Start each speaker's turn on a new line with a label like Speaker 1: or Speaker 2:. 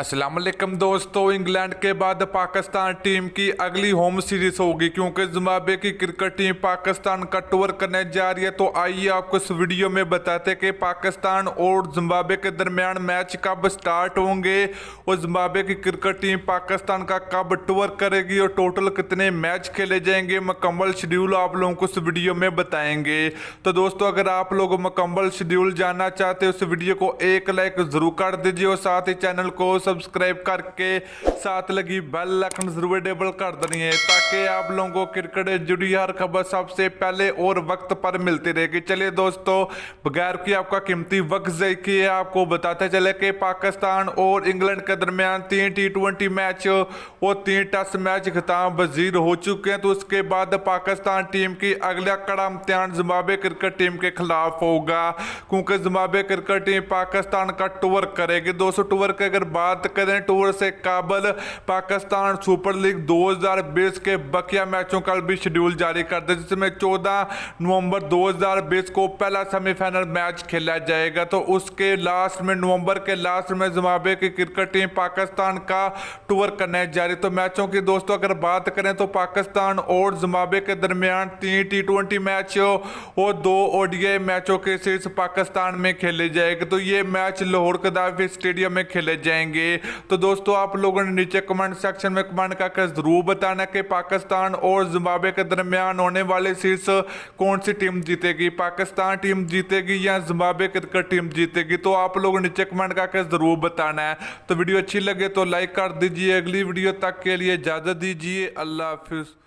Speaker 1: अस्सलाम वालेकुम दोस्तों, इंग्लैंड के बाद पाकिस्तान टीम की अगली होम सीरीज होगी क्योंकि जिम्बाब्वे की क्रिकेट टीम पाकिस्तान का टूर करने जा रही है। तो आइए आपको इस वीडियो में बताते हैं कि पाकिस्तान और जिम्बाब्वे के दरमियान मैच कब स्टार्ट होंगे और जिम्बाब्वे की क्रिकेट टीम पाकिस्तान का कब टूर करेगी और टोटल कितने मैच खेले जाएंगे। मुकम्मल शेड्यूल आप लोगों को इस वीडियो में बताएंगे। तो दोस्तों, अगर आप लोग मुकम्मल शेड्यूल जानना चाहते हो इस वीडियो को एक लाइक जरूर कर दीजिए और साथ ही चैनल को सब्सक्राइब करके साथ लगी बेल आइकन जरूर डेबल कर देनी है ताकि आप लोगों को क्रिकेट जुड़ी हर खबर सबसे पहले और वक्त पर मिलती रहेगी। चलिए दोस्तों, बगैर की आपका कीमती वक्त ज़ाया किए आपको बताते चले कि पाकिस्तान और इंग्लैंड के दरमियान 3 T20 मैच और 3 टेस्ट मैच खिताब वजीर हो चुके हैं। तो उसके बाद पाकिस्तान टीम की अगला कड़ा इम्तिहान जिम्बाब्वे क्रिकेट टीम के खिलाफ होगा क्योंकि जिम्बाब्वे क्रिकेट टीम पाकिस्तान का टूर करेगी। दोस्तों, टूर की अगर बात करें, टूर से काबल पाकिस्तान सुपर लीग 2020 के बकिया मैचों का भी शेड्यूल जारी कर दिया, जिसमें 14 नवंबर 2020 को पहला सेमीफाइनल मैच खेला जाएगा। तो उसके लास्ट में नवंबर के लास्ट में जिम्बाब्वे की क्रिकेट टीम पाकिस्तान का टूर करने जा रही। तो मैचों की दोस्तों अगर बात करें तो पाकिस्तान और जिम्बाब्वे के दरमियान 3 T20 मैच और 2 ODI मैचों के सीरीज पाकिस्तान में खेले जाएंगे। तो ये मैच लाहौर कदाफी स्टेडियम में खेले जाएंगे। तो दोस्तों, आप लोगों ने नीचे कमेंट सेक्शन में कमेंट करके जरूर बताना कि पाकिस्तान और जिम्बाब्वे के दरमियान होने वाले सीरीज कौन सी टीम जीतेगी, पाकिस्तान टीम जीतेगी या जिम्बाब्वे क्रिकेट टीम जीतेगी। तो आप लोग नीचे कमेंट करके जरूर बताना है। तो वीडियो अच्छी लगे तो लाइक कर दीजिए। अगली वीडियो तक के लिए इजाजत दीजिए। अल्लाह हाफिज।